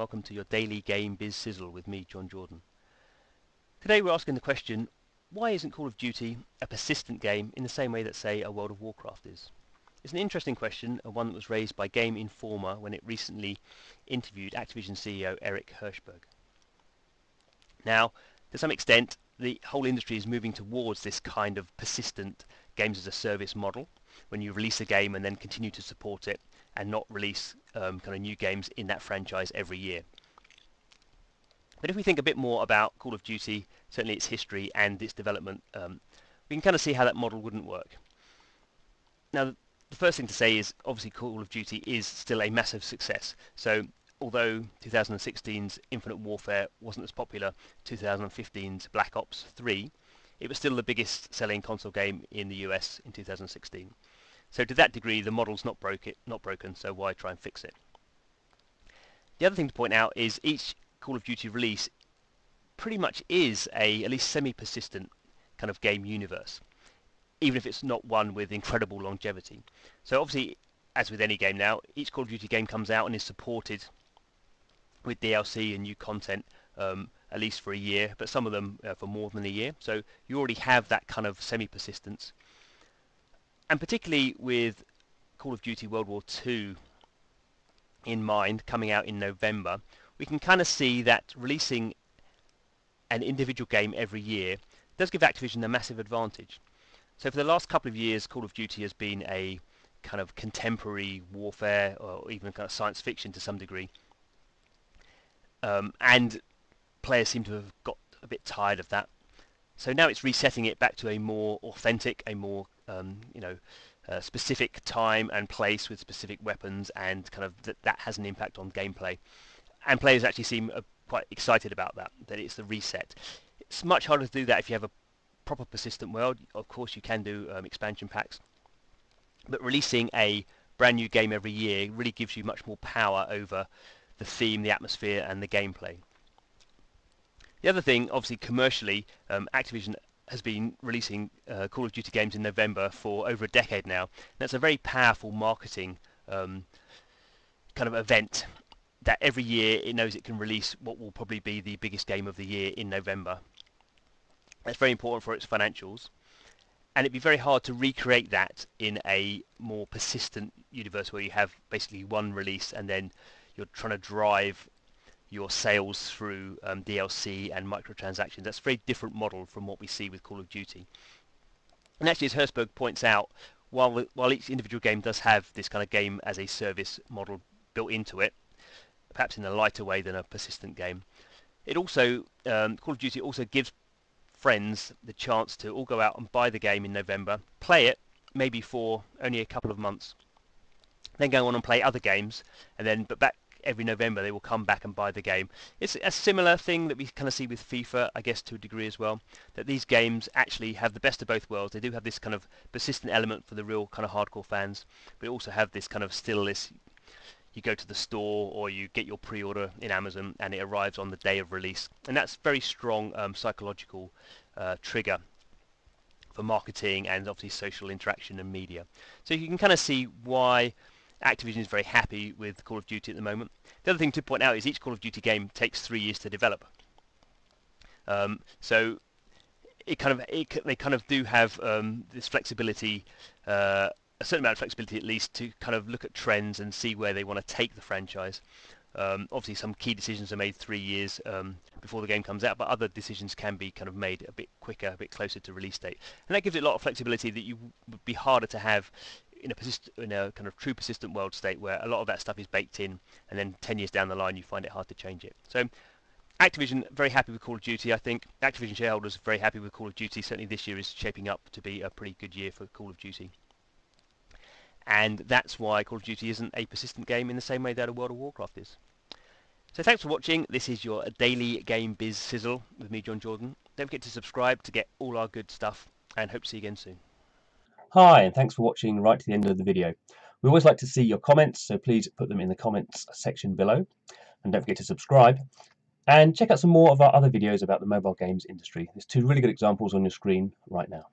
welcome to your daily game biz sizzle with me, Jon Jordan. Today we're asking the question, why isn't Call of Duty a persistent game in the same way that, say, a World of Warcraft is? It's an interesting question, and one that was raised by Game Informer when it recently interviewed Activision CEO Eric Hirshberg. Now, to some extent, the whole industry is moving towards this kind of persistent games as a service model, when you release a game and then continue to support it and not release kind of new games in that franchise every year. But if we think a bit more about Call of Duty, certainly its history and its development, we can kind of see how that model wouldn't work. Now, the first thing to say is obviously Call of Duty is still a massive success. So although 2016's Infinite Warfare wasn't as popular as 2015's Black Ops 3, it was still the biggest selling console game in the US in 2016. So to that degree, the model's not broken, so why try and fix it? The other thing to point out is each Call of Duty release pretty much is at least semi-persistent kind of game universe, even if it's not one with incredible longevity. So obviously, as with any game now, each Call of Duty game comes out and is supported with DLC and new content at least for a year, but some of them for more than a year. So you already have that kind of semi-persistence. And particularly with Call of Duty World War II in mind, coming out in November, we can kind of see that releasing an individual game every year does give Activision a massive advantage. So for the last couple of years, Call of Duty has been a kind of contemporary warfare, or even kind of science fiction to some degree. And players seem to have got a bit tired of that. So now it's resetting it back to a more authentic, a more specific time and place with specific weapons, and kind of that has an impact on gameplay. And players actually seem quite excited about that it's the reset. It's much harder to do that if you have a proper persistent world. Of course you can do expansion packs, but releasing a brand new game every year really gives you much more power over the theme, the atmosphere and the gameplay. The other thing, obviously commercially, Activision has been releasing Call of Duty games in November for over a decade now. That's a very powerful marketing kind of event, that every year it knows it can release what will probably be the biggest game of the year in November. That's very important for its financials, and it'd be very hard to recreate that in a more persistent universe where you have basically one release and then you're trying to drive your sales through DLC and microtransactions. That's a very different model from what we see with Call of Duty. And actually, as Hirshberg points out, while each individual game does have this kind of game as a service model built into it, perhaps in a lighter way than a persistent game, it also Call of Duty also gives friends the chance to all go out and buy the game in November, play it maybe for only a couple of months, then go on and play other games, and then back every November they will come back and buy the game. It's a similar thing that we kind of see with FIFA, I guess, to a degree as well, that these games actually have the best of both worlds. They do have this kind of persistent element for the real kind of hardcore fans, but also have this kind of stillness. You go to the store or you get your pre-order in Amazon and it arrives on the day of release, and that's very strong psychological trigger for marketing and obviously social interaction and media. So you can kind of see why Activision is very happy with Call of Duty at the moment. The other thing to point out is each Call of Duty game takes 3 years to develop. So they kind of do have this flexibility, a certain amount of flexibility at least, to kind of look at trends and see where they want to take the franchise. Obviously some key decisions are made 3 years before the game comes out, but other decisions can be kind of made a bit quicker, a bit closer to release date. And that gives it a lot of flexibility that you would be harder to have in a kind of true persistent world state, where a lot of that stuff is baked in, and then 10 years down the line you find it hard to change it. So Activision very happy with Call of Duty. I think Activision shareholders are very happy with Call of Duty. Certainly this year is shaping up to be a pretty good year for Call of Duty. And that's why Call of Duty isn't a persistent game in the same way that a World of Warcraft is. So thanks for watching. This is your daily game biz sizzle with me, Jon Jordan. Don't forget to subscribe to get all our good stuff, and hope to see you again soon. Hi, and thanks for watching right to the end of the video. We always like to see your comments, so please put them in the comments section below. And don't forget to subscribe. And check out some more of our other videos about the mobile games industry. There's 2 really good examples on your screen right now.